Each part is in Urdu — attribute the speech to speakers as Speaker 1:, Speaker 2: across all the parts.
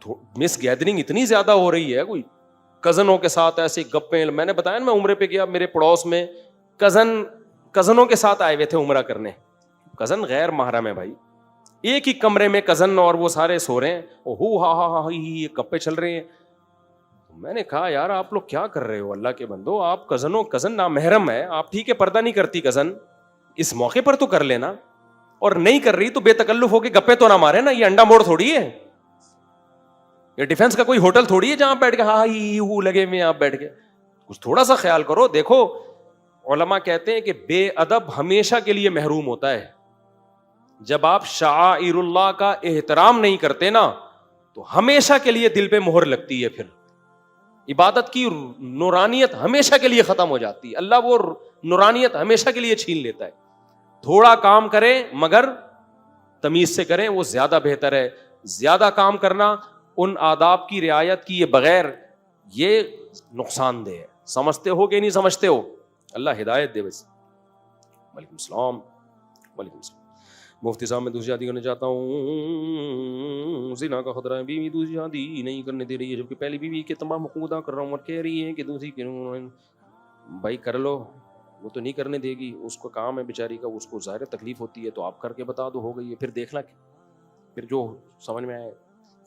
Speaker 1: تو مس گیدرنگ اتنی زیادہ ہو رہی ہے, کوئی کزنوں کے ساتھ ایسی گپیں. میں نے بتایا نا میں عمرے پہ گیا, میرے پڑوس میں کزنوں کے ساتھ آئے ہوئے تھے عمرہ کرنے. کزن غیر محرم ہے بھائی, ایک ہی کمرے میں کزن اور وہ سارے سو رہے ہیں, ہا یہ گپے چل رہے ہیں. میں نے کہا یار آپ لوگ کیا کر رہے ہو اللہ کے بندو, آپ کزن نامحرم ہے, آپ ٹھیک ہے پردہ نہیں کرتی کزن, اس موقع پر تو کر لینا, اور نہیں کر رہی تو بے تکلف ہو کے گپے تو نہ مارے نا. یہ انڈا موڑ تھوڑی ہے, یہ ڈیفینس کا کوئی ہوٹل تھوڑی ہے جہاں بیٹھ کے لگے ہوئے آپ بیٹھ کے. کچھ تھوڑا سا خیال کرو. دیکھو علماء کہتے ہیں کہ بے ادب ہمیشہ کے لیے محروم ہوتا ہے. جب آپ شعائر اللہ کا احترام نہیں کرتے نا تو ہمیشہ کے لیے دل پہ مہر لگتی ہے, پھر عبادت کی نورانیت ہمیشہ کے لیے ختم ہو جاتی ہے. اللہ وہ نورانیت ہمیشہ کے لیے چھین لیتا ہے. تھوڑا کام کریں مگر تمیز سے کریں, وہ زیادہ بہتر ہے. زیادہ کام کرنا ان آداب کی رعایت کیے بغیر یہ نقصان دہ ہے. سمجھتے ہو کہ نہیں سمجھتے ہو؟ اللہ ہدایت دے. بس وعلیکم السلام. وعلیکم السلام. مفتی صاحب میں دوسری شادی کرنا چاہتا ہوں, زنا کا خطرہ ہے, بیوی دوسری شادی نہیں کرنے دے رہی ہے جبکہ پہلی بیوی کے تمام حقوق ادا کر رہا ہوں, اور کہہ رہی ہے کہ دوسری کیوں. بھائی کر لو, وہ تو نہیں کرنے دے گی, اس کو کام ہے بیچاری کا, اس کو ظاہر تکلیف ہوتی ہے, تو آپ کر کے بتا دو, ہو گئی ہے. پھر دیکھنا پھر جو سمجھ میں آئے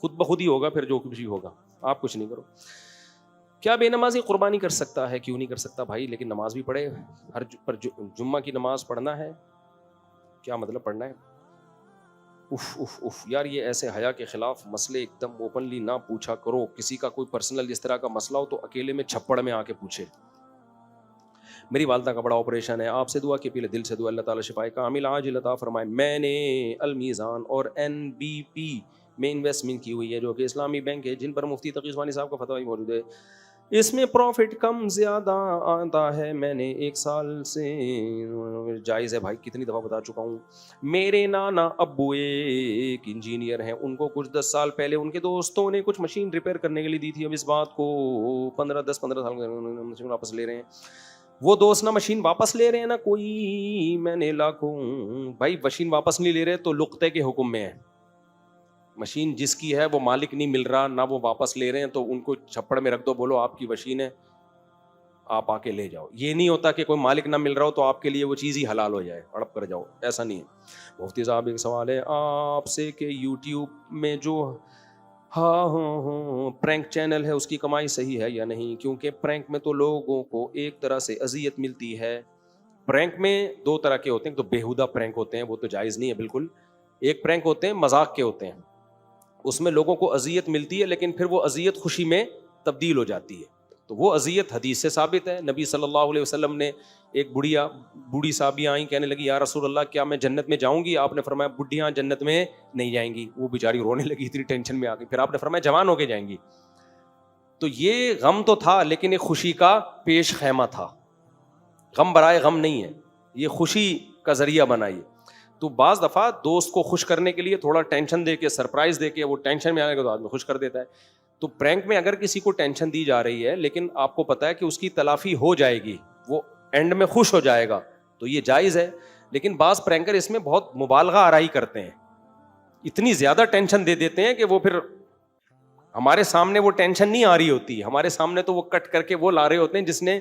Speaker 1: خود بخود ہی ہوگا, پھر جو کچھ ہی ہوگا, آپ کچھ نہیں کرو. کیا بے نمازی قربانی کر سکتا ہے؟ کیوں نہیں کر سکتا بھائی, لیکن نماز بھی پڑھے. ہر پر جمعہ کی نماز پڑھنا ہے, کیا مطلب پڑھنا ہے؟ اف یار, یہ ایسے حیا کے خلاف مسئلے ایک دم اوپنلی نہ پوچھا کرو. کسی کا کوئی پرسنل اس طرح کا مسئلہ ہو تو اکیلے میں چھپڑ میں آ کے پوچھے. میری والدہ کا بڑا آپریشن ہے, آپ سے دعا کی اپیل ہے, دل سے دعا, اللہ تعالیٰ شفائے کامل عاجل عطا فرمائے. میں نے المیزان اور NBP میں انویسٹمنٹ کی ہوئی ہے جو کہ اسلامی بینک ہے, جن پر مفتی تقی عثمانی صاحب کا فتویٰ موجود ہے. اس میں پروفٹ کم زیادہ آتا ہے. میں نے 1 سال سے جائز ہے بھائی, کتنی دفعہ بتا چکا ہوں. میرے نانا ابو ایک انجینئر ہیں, ان کو کچھ 10 سال پہلے ان کے دوستوں نے کچھ مشین ریپیئر کرنے کے لیے دی تھی. اب اس بات کو 15 سال مشین واپس لے رہے ہیں. وہ دوست نہ مشین واپس لے رہے ہیں نہ کوئی, میں نے لاکھوں. بھائی مشین واپس نہیں لے رہے تو لقطے کے حکم میں ہے. مشین جس کی ہے وہ مالک نہیں مل رہا, نہ وہ واپس لے رہے ہیں, تو ان کو چھپڑ میں رکھ دو, بولو آپ کی مشین ہے, آپ آ کے لے جاؤ. یہ نہیں ہوتا کہ کوئی مالک نہ مل رہا ہو تو آپ کے لیے وہ چیز ہی حلال ہو جائے, اڑپ کر جاؤ, ایسا نہیں ہے. مفتی صاحب ایک سوال ہے آپ سے کہ یوٹیوب میں جو پرینک چینل ہے اس کی کمائی صحیح ہے یا نہیں؟ کیونکہ پرینک میں تو لوگوں کو ایک طرح سے اذیت ملتی ہے. پرینک میں 2 طرح کے ہوتے ہیں, تو بیہودہ پرینک ہوتے ہیں, وہ تو جائز نہیں ہے بالکل. ایک پرینک ہوتے ہیں مذاق کے ہوتے ہیں, اس میں لوگوں کو اذیت ملتی ہے لیکن پھر وہ اذیت خوشی میں تبدیل ہو جاتی ہے, تو وہ اذیت حدیث سے ثابت ہے. نبی صلی اللہ علیہ وسلم نے ایک بوڑھی صحابی آئیں, کہنے لگی یا رسول اللہ کیا میں جنت میں جاؤں گی؟ آپ نے فرمایا بڈھیاں جنت میں نہیں جائیں گی. وہ بیچاری رونے لگی, اتنی ٹینشن میں آ گئی. پھر آپ نے فرمایا جوان ہو کے جائیں گی. تو یہ غم تو تھا لیکن ایک خوشی کا پیش خیمہ تھا, غم برائے غم نہیں ہے, یہ خوشی کا ذریعہ بنائیے. تو بعض دفعہ دوست کو خوش کرنے کے لیے تھوڑا ٹینشن دے کے, سرپرائز دے کے, وہ ٹینشن میں آنے کے بعد آدمی خوش کر دیتا ہے. تو پرینک میں اگر کسی کو ٹینشن دی جا رہی ہے لیکن آپ کو پتا ہے کہ اس کی تلافی ہو جائے گی, وہ اینڈ میں خوش ہو جائے گا, تو یہ جائز ہے. لیکن بعض پرینکر اس میں بہت مبالغہ آرائی کرتے ہیں, اتنی زیادہ ٹینشن دے دیتے ہیں کہ وہ پھر ہمارے سامنے وہ ٹینشن نہیں آ رہی ہوتی, ہمارے سامنے تو وہ کٹ کر کے وہ لا رہے ہوتے ہیں جس نے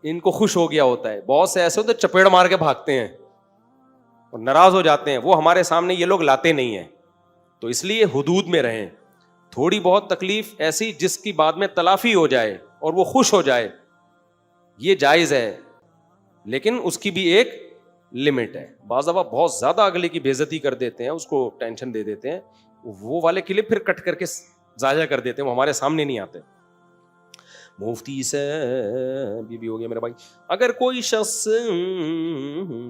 Speaker 1: ان کو خوش ہو گیا ہوتا ہے. بہت سے ایسے ہوتے ہیں چپیڑ مار کے بھاگتے ہیں اور ناراض ہو جاتے ہیں, وہ ہمارے سامنے یہ لوگ لاتے نہیں ہیں. تو اس لیے حدود میں رہیں. تھوڑی بہت تکلیف ایسی جس کی بعد میں تلافی ہو جائے اور وہ خوش ہو جائے, یہ جائز ہے, لیکن اس کی بھی ایک لمٹ ہے. بعض دفعہ بہت زیادہ اگلے کی بے عزتی کر دیتے ہیں, اس کو ٹینشن دے دیتے ہیں, وہ والے کلپ پھر کٹ کر کے ضائع کر دیتے ہیں, وہ ہمارے سامنے نہیں آتے. مفتی سے بھی ہو گیا میرا بھائی. اگر کوئی شخص,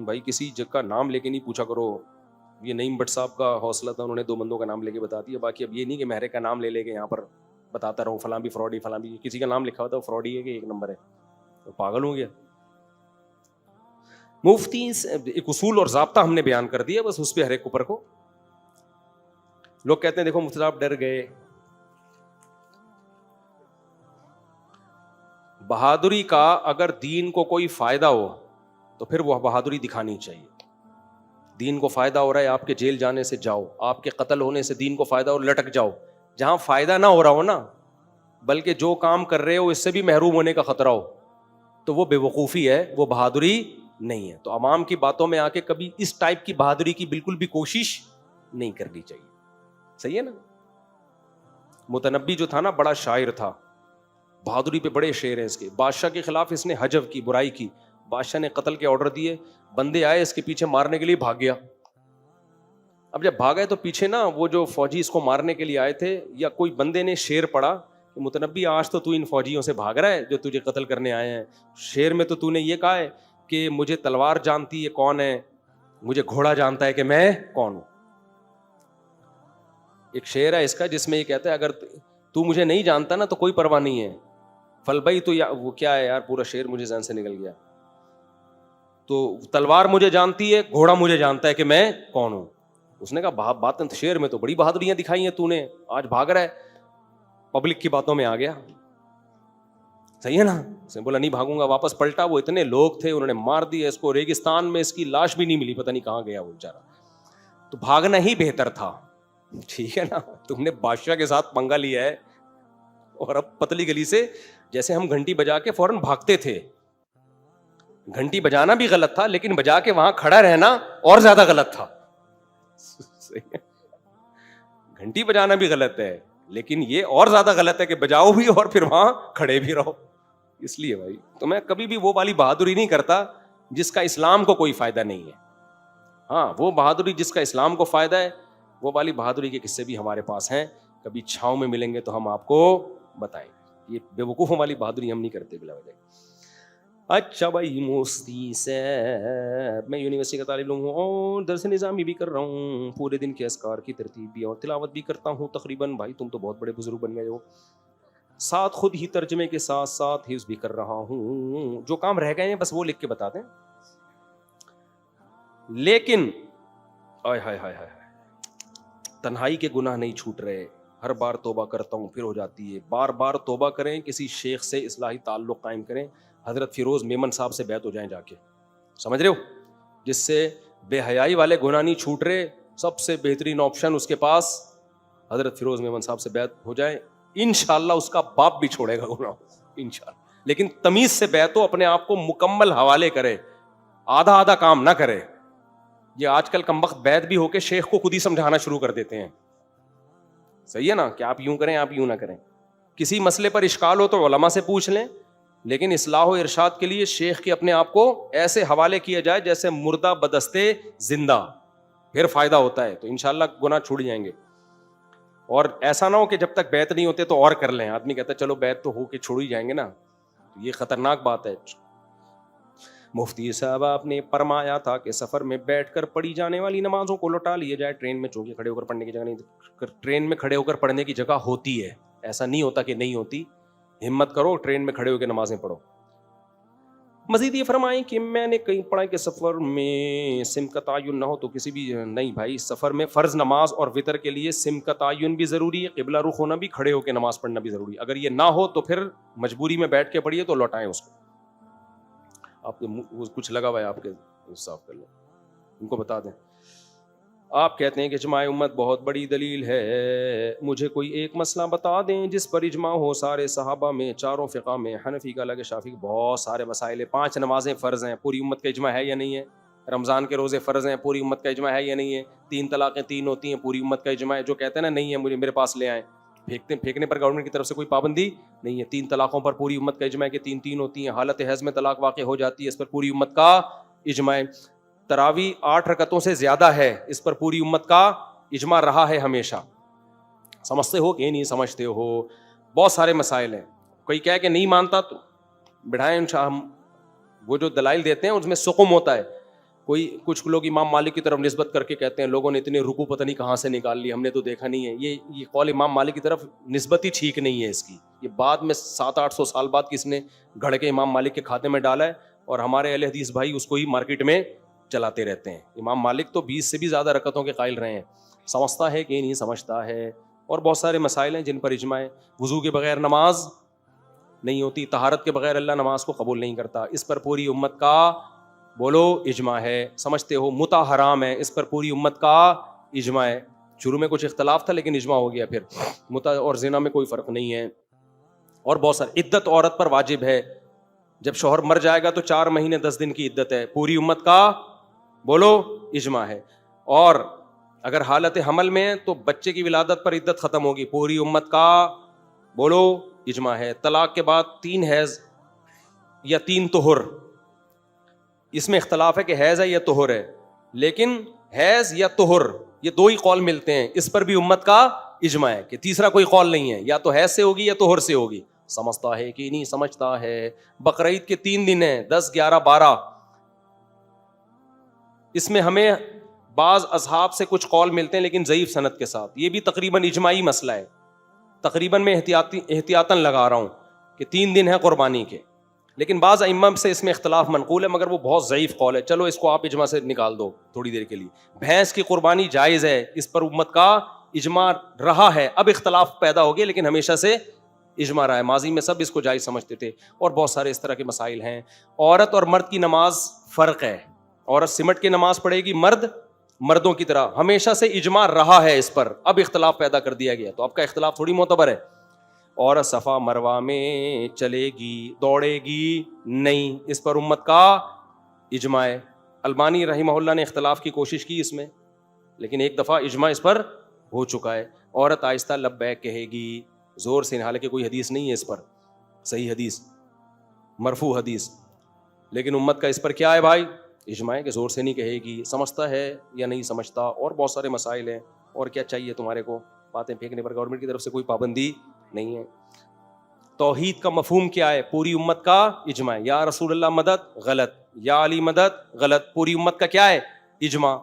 Speaker 1: بھائی کسی جگہ کا نام لے کے نہیں پوچھا کرو, یہ نعیم بٹ صاحب کا حوصلہ تھا, انہوں نے 2 بندوں کا نام لے کے بتا دیا. باقی اب یہ نہیں کہ مہرے کا نام لے کے یہاں پر بتاتا رہوں فلاں بھی فراڈی, فلاں بھی, کسی کا نام لکھا ہوتا ہے فراڈی ہے کہ 1 نمبر ہے, تو پاگل ہو گیا. مفتی ایک اصول اور ضابطہ ہم نے بیان کر دیا, بس اس پہ ہر ایک اوپر کو. لوگ کہتے ہیں دیکھو مفتی صاحب ڈر گئے. بہادری کا اگر دین کو کوئی فائدہ ہو تو پھر وہ بہادری دکھانی چاہیے. دین کو فائدہ ہو رہا ہے آپ کے جیل جانے سے, جاؤ. آپ کے قتل ہونے سے دین کو فائدہ اور لٹک جاؤ. جہاں فائدہ نہ ہو رہا ہو نا, بلکہ جو کام کر رہے ہو اس سے بھی محروم ہونے کا خطرہ ہو, تو وہ بے وقوفی ہے, وہ بہادری نہیں ہے. تو عوام کی باتوں میں آ کے کبھی اس ٹائپ کی بہادری کی بالکل بھی کوشش نہیں کرنی چاہیے. صحیح ہے نا. متنبی جو تھا نا بڑا شاعر تھا, بہادری پہ بڑے شعر ہیں اس کے. بادشاہ کے خلاف اس نے حجب کی, برائی کی, بادشاہ نے قتل کے آرڈر دیے, بندے آئے اس کے پیچھے مارنے کے لیے, بھاگ گیا. اب جب بھاگے تو پیچھے نا وہ جو فوجی اس کو مارنے کے لیے آئے تھے, یا کوئی بندے نے شعر پڑھا کہ متنبی آج تو ان فوجیوں سے بھاگ رہا ہے جو تجھے قتل کرنے آئے ہیں, شعر میں تو نے یہ کہا ہے کہ مجھے تلوار جانتی ہے کون ہے, مجھے گھوڑا جانتا ہے کہ میں کون ہوں. ایک شعر ہے اس کا جس میں یہ کہتا ہے اگر تو مجھے نہیں جانتا نا تو کوئی پرواہ نہیں ہے, فلبئی تو وہ کیا ہے یار, پورا شعر مجھے ذہن سے نکل گیا. تو تلوار مجھے جانتی ہے, گھوڑا مجھے جانتا ہے کہ میں کون ہوں. اس نے کہا بات شعر میں تو بڑی بہادریاں دکھائی ہیں تو نے, آج بھاگ رہا ہے, پبلک کی باتوں میں آ گیا. صحیح ہے نا. اس نے بولا نہیں بھاگوں گا. واپس پلٹا, وہ اتنے لوگ تھے انہوں نے مار دیا اس کو, ریگستان میں اس کی لاش بھی نہیں ملی, پتہ نہیں کہاں گیا وہ بیچارہ. تو بھاگنا ہی بہتر تھا. ٹھیک ہے نا. تم نے بادشاہ کے ساتھ پنگا لیا ہے, اور اب پتلی گلی سے جیسے ہم گھنٹی بجا کے فوراً بھاگتے تھے, گھنٹی بجانا بھی غلط تھا لیکن بجا کے وہاں کھڑا رہنا اور زیادہ غلط تھا. گھنٹی بجانا بھی غلط ہے لیکن یہ اور زیادہ غلط ہے کہ بجاؤ بھی اور پھر وہاں کھڑے بھی رہو. اس لیے بھائی تو میں کبھی بھی وہ والی بہادری نہیں کرتا جس کا اسلام کو کوئی فائدہ نہیں ہے. ہاں وہ بہادری جس کا اسلام کو فائدہ ہے, وہ والی بہادری کے قصے بھی ہمارے پاس ہیں, کبھی چھاؤں میں ملیں گے تو ہم آپ کو بتائیں گے. یہ بے وقوفوں والی بہادری ہم نہیں کرتے بلا وجہ. اچھا بھائی مفتی صاحب, میں یونیورسٹی کا طالب علم ہوں اور درس نظامی بھی کر رہا ہوں, پورے دن کے اذکار کی ترتیب بھی اور تلاوت بھی کرتا ہوں تقریباً. بھائی تم تو بہت بڑے بزرگ بن گئے ہو. ساتھ خود ہی ترجمے کے ساتھ ساتھ حفظ بھی کر رہا ہوں. جو کام رہ گئے ہیں بس وہ لکھ کے بتا دیں. لیکن آئے ہائے ہائے ہائے, تنہائی کے گناہ نہیں چھوٹ رہے. ہر بار توبہ کرتا ہوں پھر ہو جاتی ہے. بار بار توبہ کریں, کسی شیخ سے اصلاحی تعلق قائم کریں. حضرت فیروز میمن صاحب سے بیعت ہو جائیں جا کے, سمجھ رہے ہو, جس سے بے حیائی والے گناہ نہیں چھوٹ رہے. سب سے بہترین آپشن اس کے پاس حضرت فیروز میمن صاحب سے بیعت ہو جائیں. انشاءاللہ اس کا باپ بھی چھوڑے گا گناہ انشاءاللہ. لیکن تمیز سے بیعت ہو, اپنے آپ کو مکمل حوالے کرے, آدھا آدھا کام نہ کرے. یہ آج کل کمبخت بیعت بھی ہو کے شیخ کو خود ہی سمجھانا شروع کر دیتے ہیں. صحیح ہے نا, کہ آپ یوں کریں آپ یوں نہ کریں. کسی مسئلے پر اشکال ہو تو علماء سے پوچھ لیں, لیکن اصلاح و ارشاد کے لیے شیخ کی اپنے آپ کو ایسے حوالے کیا جائے جیسے مردہ بدستے زندہ, پھر فائدہ ہوتا ہے. تو انشاءاللہ گناہ چھوٹ جائیں گے. اور ایسا نہ ہو کہ جب تک بیعت نہیں ہوتے تو اور کر لیں. آدمی کہتا ہے چلو بیعت تو ہو کے چھوڑ ہی جائیں گے نا, یہ خطرناک بات ہے. مفتی صاحب آپ نے فرمایا تھا کہ سفر میں بیٹھ کر پڑھی جانے والی نمازوں کو لوٹا لیا جائے. ٹرین میں چونکہ کھڑے ہو کر پڑھنے کی جگہ نہیں, ٹرین میں کھڑے ہو کر پڑھنے کی جگہ ہوتی ہے, ایسا نہیں ہوتا کہ نہیں ہوتی. ہمت کرو, ٹرین میں کھڑے ہو کے نمازیں پڑھو. مزید یہ فرمائیں کہ میں نے کہیں پڑھا کہ سفر میں سم کا تعین نہ ہو تو کسی بھی نہیں. بھائی سفر میں فرض نماز اور وتر کے لیے سم کا تعین بھی ضروری ہے, قبلہ رخ ہونا بھی, کھڑے ہو کے نماز پڑھنا بھی ضروری ہے. اگر یہ نہ ہو تو پھر مجبوری میں بیٹھ کے پڑھیے تو لوٹائیں اس کو. آپ کچھ لگا ہوا ہے آپ کے, صاف کر لیں, ان کو بتا دیں. آپ کہتے ہیں کہ اجماع امت بہت بڑی دلیل ہے, مجھے کوئی ایک مسئلہ بتا دیں جس پر اجماع ہو سارے صحابہ میں, چاروں فقہ میں, حنفی کا الگ, شافعی, بہت سارے مسائل ہیں. 5 نمازیں فرض ہیں, پوری امت کا اجماع ہے یا نہیں ہے؟ رمضان کے روزے فرض ہیں, پوری امت کا اجماع ہے یا نہیں ہے؟ 3 طلاقیں 3 ہوتی ہیں, پوری امت کا اجماع ہے. جو کہتے ہیں نا نہیں ہے مجھے میرے پاس لے آئیں, پھینکنے پر گورنمنٹ کی طرف سے کوئی پابندی نہیں ہے. 3 طلاقوں پر پوری امت کا اجماع ہے کہ 3 ہوتی ہیں. حالت حیض میں طلاق واقع ہو جاتی ہے, اس پر پوری امت کا اجماع ہے. تراویح 8 رکعتوں سے زیادہ ہے, اس پر پوری امت کا اجماع رہا ہے ہمیشہ. سمجھتے ہو کہ نہیں سمجھتے ہو؟ بہت سارے مسائل ہیں. کوئی کہے کہ نہیں مانتا تو بڑھائیں, ہم وہ جو دلائل دیتے ہیں اس میں سقم ہوتا ہے. کچھ لوگ امام مالک کی طرف نسبت کر کے کہتے ہیں لوگوں نے اتنے رکوع پتہ نہیں کہاں سے نکال لی, ہم نے تو دیکھا نہیں ہے. یہ قول امام مالک کی طرف نسبت ہی ٹھیک نہیں ہے اس کی. یہ بعد میں 700-800 سال بعد کس نے گھڑ کے امام مالک کے کھاتے میں ڈالا ہے, اور ہمارے اہل حدیث بھائی اس کو ہی مارکیٹ میں چلاتے رہتے ہیں. امام مالک تو 20 سے بھی زیادہ رکعتوں کے قائل رہے ہیں. سمجھتا ہے کہ نہیں سمجھتا ہے؟ اور بہت سارے مسائل ہیں جن پر اجماع ہے. وضو کے بغیر نماز نہیں ہوتی, طہارت کے بغیر اللہ نماز کو قبول نہیں کرتا, اس پر پوری امت کا بولو اجماع ہے. سمجھتے ہو؟ متع حرام ہے, اس پر پوری امت کا اجماع ہے. شروع میں کچھ اختلاف تھا لیکن اجماع ہو گیا. پھر متع اور زنا میں کوئی فرق نہیں ہے. اور بہت سارے عدت عورت پر واجب ہے. جب شوہر مر جائے گا تو 4 مہینے 10 دن کی عدت ہے. پوری امت کا بولو اجماع ہے. اور اگر حالت حمل میں ہے تو بچے کی ولادت پر عدت ختم ہوگی. پوری امت کا بولو اجماع ہے. طلاق کے بعد 3 حیض یا 3 طہر, اس میں اختلاف ہے کہ حیض ہے یا طہر ہے, لیکن حیض یا طہر یہ 2 ہی قول ملتے ہیں. اس پر بھی امت کا اجماع ہے کہ تیسرا کوئی قول نہیں ہے, یا تو حیض سے ہوگی یا طہر سے ہوگی. سمجھتا ہے کہ نہیں سمجھتا ہے. بقرعید کے 3 دن ہیں 10, 11, 12. اس میں ہمیں بعض اصحاب سے کچھ قول ملتے ہیں لیکن ضعیف سند کے ساتھ. یہ بھی تقریباً اجماعی مسئلہ ہے. تقریباً میں احتیاطاً لگا رہا ہوں کہ 3 دن ہیں قربانی کے, لیکن بعض ائمہ سے اس میں اختلاف منقول ہے, مگر وہ بہت ضعیف قول ہے. چلو اس کو آپ اجماع سے نکال دو تھوڑی دیر کے لیے. بھینس کی قربانی جائز ہے, اس پر امت کا اجماع رہا ہے. اب اختلاف پیدا ہو گیا لیکن ہمیشہ سے اجماع رہا ہے. ماضی میں سب اس کو جائز سمجھتے تھے. اور بہت سارے اس طرح کے مسائل ہیں. عورت اور مرد کی نماز فرق ہے. عورت سمٹ کے نماز پڑھے گی, مرد مردوں کی طرح. ہمیشہ سے اجماع رہا ہے اس پر, اب اختلاف پیدا کر دیا گیا. تو اب کا اختلاف تھوڑی معتبر ہے. عورت صفا مروہ میں چلے گی, دوڑے گی نہیں, اس پر امت کا اجماع ہے. البانی رحمہ اللہ نے اختلاف کی کوشش کی اس میں, لیکن ایک دفعہ اجماع اس پر ہو چکا ہے. عورت آہستہ لبیک کہے گی زور سے, حالانکہ کوئی حدیث نہیں ہے اس پر, صحیح حدیث, مرفوع حدیث, لیکن امت کا اس پر کیا ہے بھائی, اجماع ہے کہ زور سے نہیں کہے گی. سمجھتا ہے یا نہیں سمجھتا. اور بہت سارے مسائل ہیں. اور کیا چاہیے تمہارے کو, باتیں پھینکنے پر گورنمنٹ کی طرف سے کوئی پابندی نہیں ہے. توحید کا مفہوم کیا ہے, پوری امت کا اجماع ہے. یا رسول اللہ مدد, غلط. یا علی مدد, غلط. پوری امت کا کیا ہے, اجماع.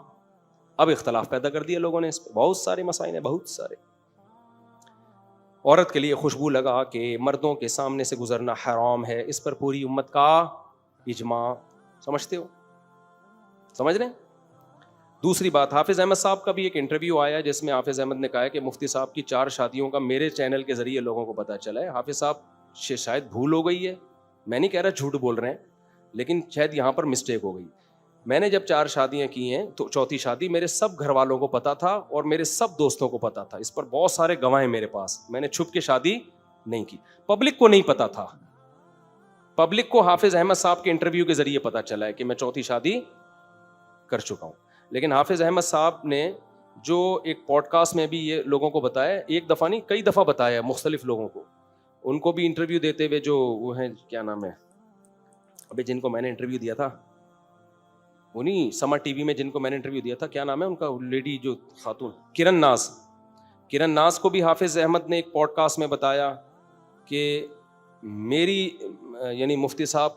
Speaker 1: اب اختلاف پیدا کر دیا لوگوں نے اس پہ. بہت سارے مسائل ہیں, بہت سارے. عورت کے لیے خوشبو لگا کے مردوں کے سامنے سے گزرنا حرام ہے, اس پر پوری امت کا اجماع. سمجھتے ہو, سمجھ رہے ہیں. دوسری بات, حافظ احمد صاحب کا بھی ایک انٹرویو آیا جس میں حافظ احمد نے کہا ہے کہ مفتی صاحب کی 4 شادیوں کا میرے چینل کے ذریعے لوگوں کو پتہ چلا ہے. حافظ صاحب سے شاید بھول ہو گئی ہے, میں نہیں کہہ رہا جھوٹ بول رہے ہیں, لیکن شاید یہاں پر مسٹیک ہو گئی. میں نے جب 4 شادیاں کی ہیں تو چوتھی شادی میرے سب گھر والوں کو پتا تھا اور میرے سب دوستوں کو پتا تھا. اس پر بہت سارے گواہ ہیں میرے پاس. میں نے چھپ کے شادی نہیں کی, پبلک کو نہیں پتا تھا. پبلک کو حافظ احمد صاحب کے انٹرویو کے ذریعے پتا چلا ہے کہ میں چوتھی شادی کر چکا ہوں. لیکن حافظ احمد صاحب نے جو ایک پوڈ کاسٹ میں بھی یہ لوگوں کو بتایا, ایک دفعہ نہیں کئی دفعہ بتایا مختلف لوگوں کو, ان کو بھی انٹرویو دیتے ہوئے, جو وہ ہیں کیا نام ہے ابھی جن کو میں نے انٹرویو دیا تھا, وہ نہیں سما ٹی وی میں جن کو میں نے انٹرویو دیا تھا, کیا نام ہے ان کا, لیڈی جو خاتون, کرن ناز کو بھی حافظ احمد نے ایک پوڈ کاسٹ میں بتایا کہ میری یعنی مفتی صاحب,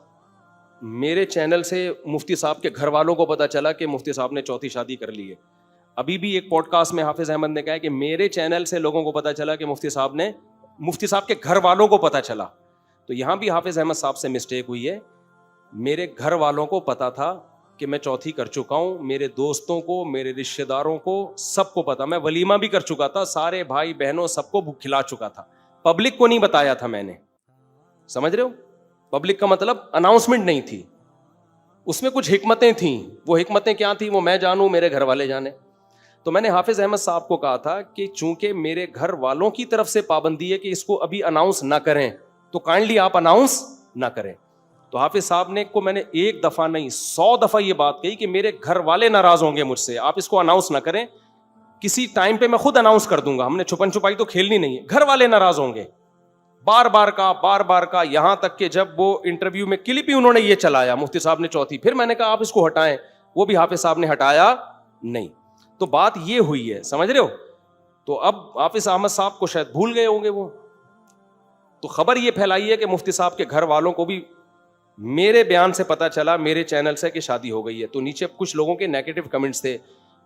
Speaker 1: میرے چینل سے مفتی صاحب کے گھر والوں کو پتا چلا کہ مفتی صاحب نے چوتھی شادی کر لی ہے. ابھی بھی ایک پوڈ کاسٹ میں حافظ احمد نے کہا کہ میرے چینل سے لوگوں کو پتا چلا کہ مفتی صاحب کے گھر والوں کو پتا چلا. تو یہاں بھی حافظ احمد صاحب سے مسٹیک ہوئی ہے. میرے گھر والوں کو پتا تھا کہ میں چوتھی کر چکا ہوں, میرے دوستوں کو, میرے رشتہ داروں کو, سب کو پتا. میں ولیمہ بھی کر چکا تھا, سارے بھائی بہنوں سب کو کھلا چکا تھا, پبلک کو نہیں بتایا تھا میں نے. سمجھ رہے ہو, پبلک کا مطلب اناؤنسمنٹ نہیں تھی, اس میں کچھ حکمتیں تھیں. وہ حکمتیں کیا تھیں وہ میں جانوں, میرے گھر والے جانے. تو میں نے حافظ احمد صاحب کو کہا تھا کہ چونکہ میرے گھر والوں کی طرف سے پابندی ہے کہ اس کو ابھی اناؤنس نہ کریں, تو کائنڈلی آپ اناؤنس نہ کریں. تو حافظ صاحب نے کو میں نے 1 دفعہ نہیں 100 دفعہ یہ بات کہی کہ میرے گھر والے ناراض ہوں گے مجھ سے, آپ اس کو اناؤنس نہ کریں. کسی ٹائم پہ میں خود اناؤنس کر دوں گا, ہم نے چھپن چھپائی تو کھیلنی نہیں ہے, گھر والے ناراض ہوں گے. بار بار کا, یہاں تک کہ جب وہ انٹرویو میں کلپ ہی انہوں نے یہ چلایا مفتی صاحب نے چوتھی, پھر میں نے کہا آپ اس کو ہٹائیں, وہ بھی حافظ صاحب نے ہٹایا نہیں. تو بات یہ ہوئی ہے, سمجھ رہے ہو. تو اب حافظ احمد صاحب کو شاید بھول گئے ہوں گے وہ, تو خبر یہ پھیلائی ہے کہ مفتی صاحب کے گھر والوں کو بھی میرے بیان سے پتا چلا, میرے چینل سے, کہ شادی ہو گئی ہے. تو نیچے کچھ لوگوں کے نیگیٹو کمنٹس تھے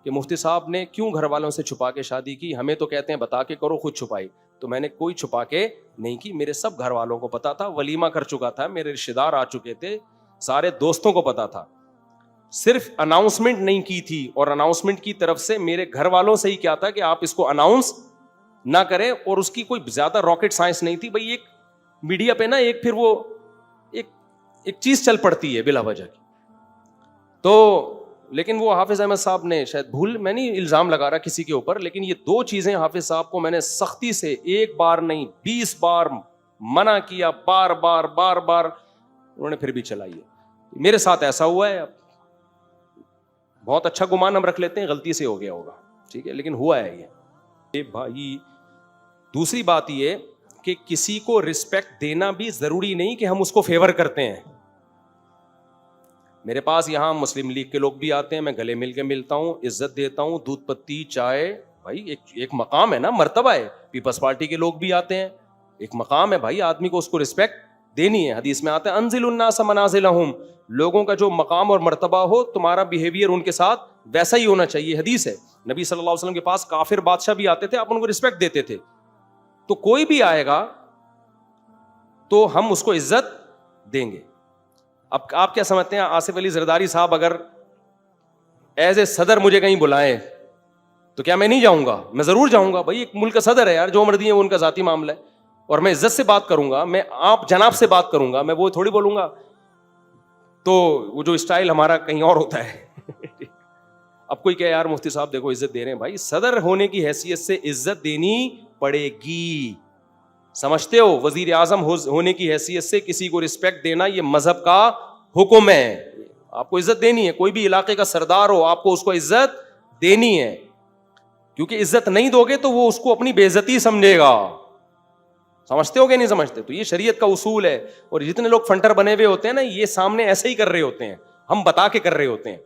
Speaker 1: کہ مفتی صاحب نے کیوں گھر والوں سے چھپا کے شادی کی, ہمیں تو کہتے ہیں بتا کے کرو, خود چھپائی. تو میں نے کوئی چھپا کے نہیں کی, میرے سب گھر والوں کو پتا تھا, ولیمہ کر چکا تھا, میرے رشتہ دار آ چکے تھے, سارے دوستوں کو پتا تھا. صرف اناؤنسمنٹ نہیں کی تھی, اور اناؤنسمنٹ کی طرف سے میرے گھر والوں سے ہی کیا تھا کہ آپ اس کو اناؤنس نہ کریں. اور اس کی کوئی زیادہ راکٹ سائنس نہیں تھی بھائی. ایک میڈیا پہ نا ایک پھر وہ ایک چیز چل پڑتی ہے بلا وجہ کی. تو لیکن وہ حافظ احمد صاحب نے شاید بھول, میں نہیں الزام لگا رہا کسی کے اوپر, لیکن یہ 2 چیزیں حافظ صاحب کو میں نے سختی سے 1 بار نہیں 20 بار منع کیا, بار بار انہوں نے پھر بھی چلائی ہے. میرے ساتھ ایسا ہوا ہے, بہت اچھا گمان ہم رکھ لیتے ہیں, غلطی سے ہو گیا ہوگا, ٹھیک ہے, لیکن ہوا ہے یہ بھائی. دوسری بات یہ کہ کسی کو رسپیکٹ دینا بھی ضروری نہیں کہ ہم اس کو فیور کرتے ہیں. میرے پاس یہاں مسلم لیگ کے لوگ بھی آتے ہیں, میں گلے مل کے ملتا ہوں, عزت دیتا ہوں, دودھ پتی چائے, بھائی ایک مقام ہے نا, مرتبہ ہے. پیپلز پارٹی کے لوگ بھی آتے ہیں, ایک مقام ہے بھائی, آدمی کو اس کو رسپیکٹ دینی ہے. حدیث میں آتا ہے انزل الناس منازلہم, لوگوں کا جو مقام اور مرتبہ ہو تمہارا بیہیویئر ان کے ساتھ ویسا ہی ہونا چاہیے. حدیث ہے, نبی صلی اللہ علیہ وسلم کے پاس کافر بادشاہ بھی آتے تھے, آپ ان کو رسپیکٹ دیتے تھے. تو کوئی بھی آئے گا تو ہم اس کو عزت دیں گے. اب آپ کیا سمجھتے ہیں, آصف علی زرداری صاحب اگر ایز اے صدر مجھے کہیں بلائیں تو کیا میں نہیں جاؤں گا؟ میں ضرور جاؤں گا بھائی, ایک ملک کا صدر ہے یار, جو مرضی ہے وہ ان کا ذاتی معاملہ ہے, اور میں عزت سے بات کروں گا, میں آپ جناب سے بات کروں گا, میں وہ تھوڑی بولوں گا تو وہ جو اسٹائل ہمارا کہیں اور ہوتا ہے. اب کوئی کہ یار مفتی صاحب دیکھو عزت دے رہے ہیں, بھائی صدر ہونے کی حیثیت سے عزت دینی پڑے گی, سمجھتے ہو؟ وزیر اعظم ہونے کی حیثیت سے کسی کو رسپیکٹ دینا یہ مذہب کا حکم ہے, آپ کو عزت دینی ہے. کوئی بھی علاقے کا سردار ہو, آپ کو اس کو عزت دینی ہے, کیونکہ عزت نہیں دو گے تو وہ اس کو اپنی بے عزتی سمجھے گا. سمجھتے ہو کہ نہیں سمجھتے؟ تو یہ شریعت کا اصول ہے. اور جتنے لوگ فنٹر بنے ہوئے ہوتے ہیں نا, یہ سامنے ایسے ہی کر رہے ہوتے ہیں, ہم بتا کے کر رہے ہوتے ہیں.